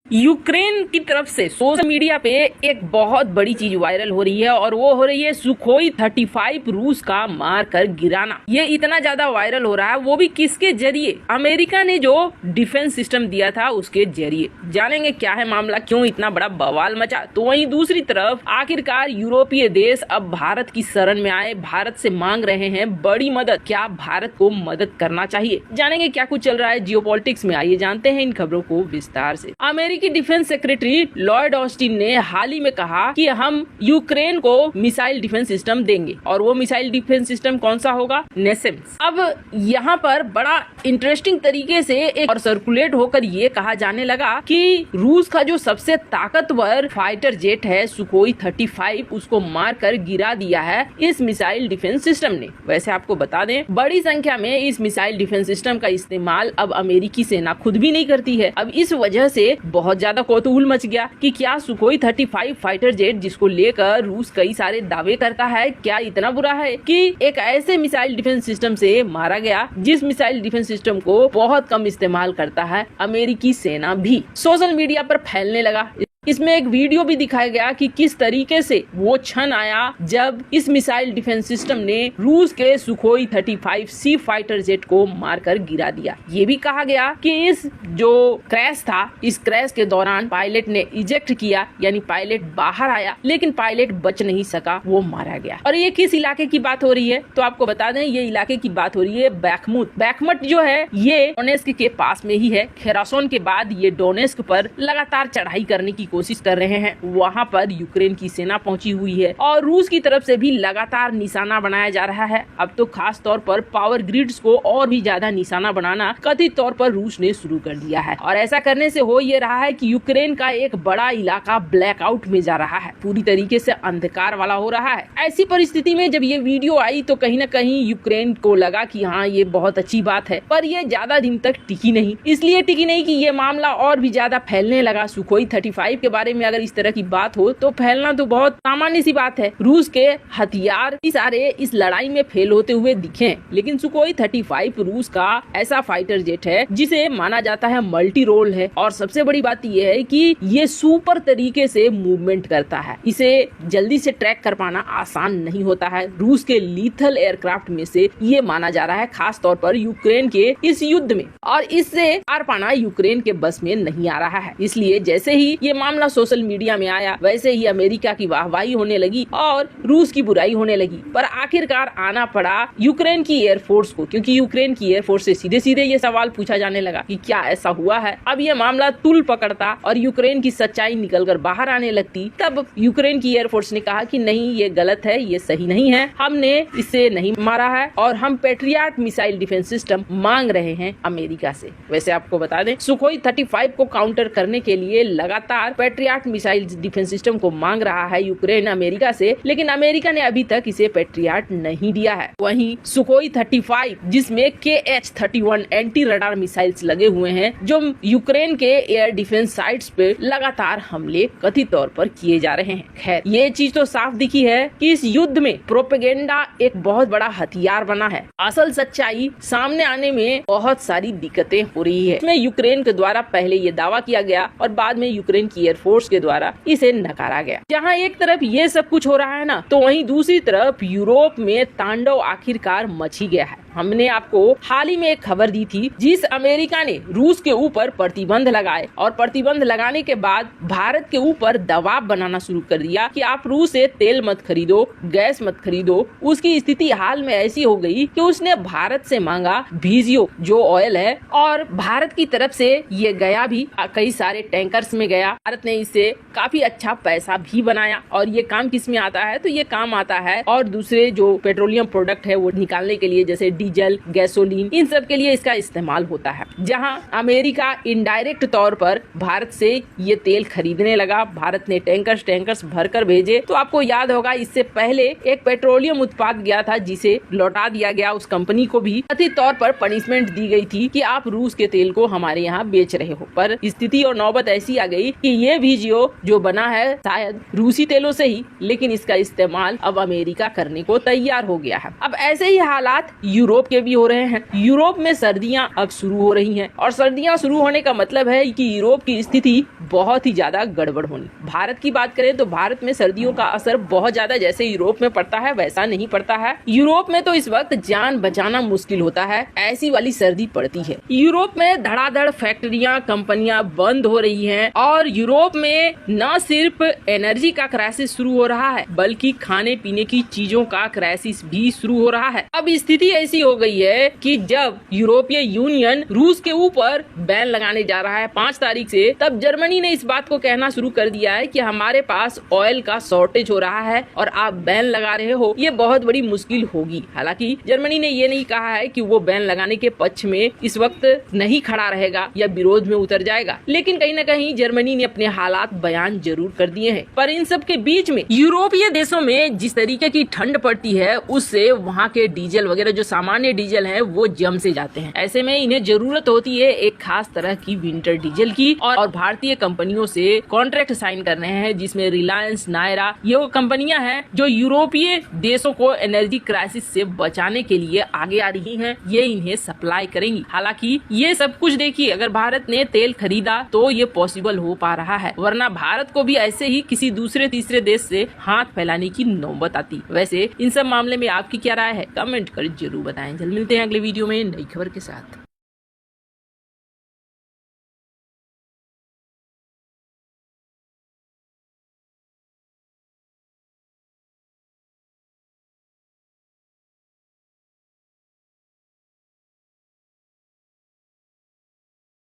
Ukraine की तरफ से सोशल मीडिया पे एक बहुत बड़ी चीज वायरल हो रही है और वो हो रही है सुखोई 35 रूस का मार कर गिराना। ये इतना ज्यादा वायरल हो रहा है, वो भी किसके जरिए? अमेरिका ने जो डिफेंस सिस्टम दिया था उसके जरिए। जानेंगे क्या है मामला, क्यों इतना बड़ा बवाल मचा। तो वहीं दूसरी तरफ आखिरकार यूरोपीय देश अब भारत की शरण में आए, भारत से मांग रहे हैं बड़ी मदद। क्या भारत को मदद करना चाहिए? जानेंगे क्या कुछ चल रहा है जियोपॉलिटिक्स में। आइए जानते हैं इन खबरों को विस्तार से। अमेरिकी डिफेंस सेक्रेटरी लॉयड ऑस्टिन ने हाल ही में कहा कि हम यूक्रेन को मिसाइल डिफेंस सिस्टम देंगे और वो मिसाइल डिफेंस सिस्टम कौन सा होगा? नेसेम्स। अब यहाँ पर बड़ा इंटरेस्टिंग तरीके से एक और सर्कुलेट होकर ये कहा जाने लगा कि रूस का जो सबसे ताकतवर फाइटर जेट है सुखोई 35 उसको मार कर गिरा दिया है इस मिसाइल डिफेंस सिस्टम ने। वैसे आपको बता दें बड़ी संख्या में इस मिसाइल डिफेंस सिस्टम का इस्तेमाल अब अमेरिकी सेना खुद भी नहीं करती है। अब इस वजह से बहुत ज्यादा कौतूहल मच गया कि क्या सुखोई 35 फाइटर जेट जिसको लेकर रूस कई सारे दावे करता है, क्या इतना बुरा है कि एक ऐसे मिसाइल डिफेंस सिस्टम से मारा गया जिस मिसाइल डिफेंस सिस्टम को बहुत कम इस्तेमाल करता है अमेरिकी सेना भी। सोशल मीडिया पर फैलने लगा। इसमें एक वीडियो भी दिखाया गया कि किस तरीके से वो क्षण आया जब इस मिसाइल डिफेंस सिस्टम ने रूस के सुखोई 35 सी फाइटर जेट को मारकर गिरा दिया। ये भी कहा गया कि इस जो क्रैश था, इस क्रैश के दौरान पायलट ने इजेक्ट किया, यानी पायलट बाहर आया लेकिन पायलट बच नहीं सका, वो मारा गया। और ये किस इलाके की बात हो रही है? तो आपको बता दें ये इलाके की बात हो रही है बैखमुत। बैखमट जो है ये डोनेस्क के पास में ही है। खेरासोन के बाद ये डोनेस्क पर लगातार चढ़ाई करने की कोशिश कर रहे हैं। वहां पर यूक्रेन की सेना पहुंची हुई है और रूस की तरफ से भी लगातार निशाना बनाया जा रहा है। अब तो खास तौर पर पावर ग्रिड्स को और भी ज्यादा निशाना बनाना कथित तौर पर रूस ने शुरू कर दिया है और ऐसा करने से हो ये रहा है कि यूक्रेन का एक बड़ा इलाका ब्लैकआउट में जा रहा है, पूरी तरीके से अंधकार वाला हो रहा है। ऐसी परिस्थिति में जब ये वीडियो आई तो कहीं न कहीं यूक्रेन को लगा कि हाँ ये बहुत अच्छी बात है, पर ये ज्यादा दिन तक टिकी नहीं। इसलिए टिकी नहीं कि ये मामला और भी ज्यादा फैलने लगा। सुखोई 35 के बारे में अगर इस तरह की बात हो तो फैलना तो बहुत सामान्य सी बात है। रूस के हथियार सारे इस लड़ाई में फेल होते हुए दिखे, लेकिन सुखोई 35 रूस का ऐसा फाइटर जेट है जिसे माना जाता है मल्टी रोल है। और सबसे बड़ी बात यह है कि ये सुपर तरीके से मूवमेंट करता है। इसे जल्दी से ट्रैक कर पाना आसान नहीं होता है। रूस के लीथल एयरक्राफ्ट में से ये माना जा रहा है, खास तौर पर यूक्रेन के इस युद्ध में। और इससे पार पाना यूक्रेन के बस में नहीं आ रहा है। इसलिए जैसे ही ये मामला सोशल मीडिया में आया वैसे ही अमेरिका की वाहवाही होने लगी और रूस की बुराई होने लगी। पर आखिरकार आना पड़ा यूक्रेन की एयरफोर्स को, क्योंकि यूक्रेन की एयरफोर्स से सीधे सीधे ये सवाल पूछा जाने लगा कि क्या ऐसा हुआ है। अब ये मामला तुल पकड़ता और यूक्रेन की सच्चाई निकलकर बाहर आने लगती, तब यूक्रेन की एयरफोर्स ने कहा कि नहीं ये गलत है, ये सही नहीं है, हमने इसे नहीं मारा है और हम पेट्रियट मिसाइल डिफेंस सिस्टम मांग रहे हैं अमेरिका से। वैसे आपको बता दें सुखोई 35 को काउंटर करने के लिए लगातार पेट्रियट मिसाइल डिफेंस सिस्टम को मांग रहा है यूक्रेन अमेरिका से, लेकिन अमेरिका ने अभी तक इसे पेट्रियट नहीं दिया है। वहीं सुखोई 35 जिसमें KH-31 एंटी रडार मिसाइल्स लगे हुए हैं जो यूक्रेन के एयर डिफेंस साइट्स पे लगातार हमले कथित तौर पर किए जा रहे हैं। खैर ये चीज तो साफ दिखी है कि इस युद्ध में प्रोपेगेंडा एक बहुत बड़ा हथियार बना है। असल सच्चाई सामने आने में बहुत सारी दिक्कतें हो रही है। इसमें यूक्रेन के द्वारा पहले ये दावा किया गया और बाद में यूक्रेन की एयरफोर्स के द्वारा इसे नकारा गया। जहां एक तरफ ये सब कुछ हो रहा है ना, तो वहीं दूसरी तरफ यूरोप में तांडव आखिरकार मच ही गया है। हमने आपको हाल ही में एक खबर दी थी जिस अमेरिका ने रूस के ऊपर प्रतिबंध लगाए और प्रतिबंध लगाने के बाद भारत के ऊपर दबाव बनाना शुरू कर दिया कि आप रूस से तेल मत खरीदो, गैस मत खरीदो। उसकी स्थिति हाल में ऐसी हो गई कि उसने भारत से मांगा वीजियो जो ऑयल है और भारत की तरफ से ये गया भी, कई सारे टैंकर्स में गया। भारत ने इससे काफी अच्छा पैसा भी बनाया और ये काम किस में आता है? तो ये काम आता है और दूसरे जो पेट्रोलियम प्रोडक्ट है वो निकालने के लिए, जैसे डीजल, गैसोलीन, इन सब के लिए इसका इस्तेमाल होता है। जहां अमेरिका इनडायरेक्ट तौर पर भारत से ये तेल खरीदने लगा, भारत ने टैंकर्स भरकर भेजे। तो आपको याद होगा इससे पहले एक पेट्रोलियम उत्पाद गया था जिसे लौटा दिया गया, उस कंपनी को भी कथित तौर पर पनिशमेंट दी गई थी कि आप रूस के तेल को हमारे यहाँ बेच रहे हो। पर स्थिति और नौबत ऐसी आ गई कि ये वीजियो जो बना है शायद रूसी तेलों से ही, लेकिन इसका इस्तेमाल अब अमेरिका करने को तैयार हो गया है। अब ऐसे ही हालात यूरोप यूरोप के भी हो रहे हैं। यूरोप में सर्दियां अब शुरू हो रही हैं और सर्दियां शुरू होने का मतलब है कि यूरोप की स्थिति बहुत ही ज्यादा गड़बड़ होनी। भारत की बात करें तो भारत में सर्दियों का असर बहुत ज्यादा जैसे यूरोप में पड़ता है वैसा नहीं पड़ता है। यूरोप में तो इस वक्त जान बचाना मुश्किल होता है, ऐसी वाली सर्दी पड़ती है। यूरोप में धड़ाधड़ फैक्ट्रियां कंपनियां बंद हो रही हैं और यूरोप में न सिर्फ एनर्जी का क्राइसिस शुरू हो रहा है बल्कि खाने पीने की चीजों का क्राइसिस भी शुरू हो रहा है। अब स्थिति ऐसी हो गई है कि जब यूरोपीय यूनियन रूस के ऊपर बैन लगाने जा रहा है 5 तारीख से, तब जर्मनी ने इस बात को कहना शुरू कर दिया है कि हमारे पास ऑयल का शॉर्टेज हो रहा है और आप बैन लगा रहे हो, ये बहुत बड़ी मुश्किल होगी। हालांकि जर्मनी ने ये नहीं कहा है कि वो बैन लगाने के पक्ष में इस वक्त नहीं खड़ा रहेगा या विरोध में उतर जाएगा, लेकिन कहीं न कहीं जर्मनी ने अपने हालात बयान जरूर कर दिए हैं। पर इन सब के बीच में यूरोपीय देशों में जिस तरीके की ठंड पड़ती है उससे वहाँ के डीजल वगैरह जो सामान्य डीजल है वो जम से जाते हैं। ऐसे में इन्हें जरूरत होती है एक खास तरह की विंटर डीजल की और भारतीय कंपनियों से कॉन्ट्रैक्ट साइन कर रहे हैं जिसमें रिलायंस, नायरा ये वो कंपनियां हैं जो यूरोपीय देशों को एनर्जी क्राइसिस से बचाने के लिए आगे आ रही हैं। ये इन्हें सप्लाई करेंगी। हालांकि ये सब कुछ देखिए, अगर भारत ने तेल खरीदा तो ये पॉसिबल हो पा रहा है, वरना भारत को भी ऐसे ही किसी दूसरे तीसरे देश से हाथ फैलाने की नौबत आती। वैसे इन सब मामले में आपकी क्या राय है कमेंट कर जरूर बताएं। जल्द मिलते हैं अगले वीडियो में नई खबर के साथ।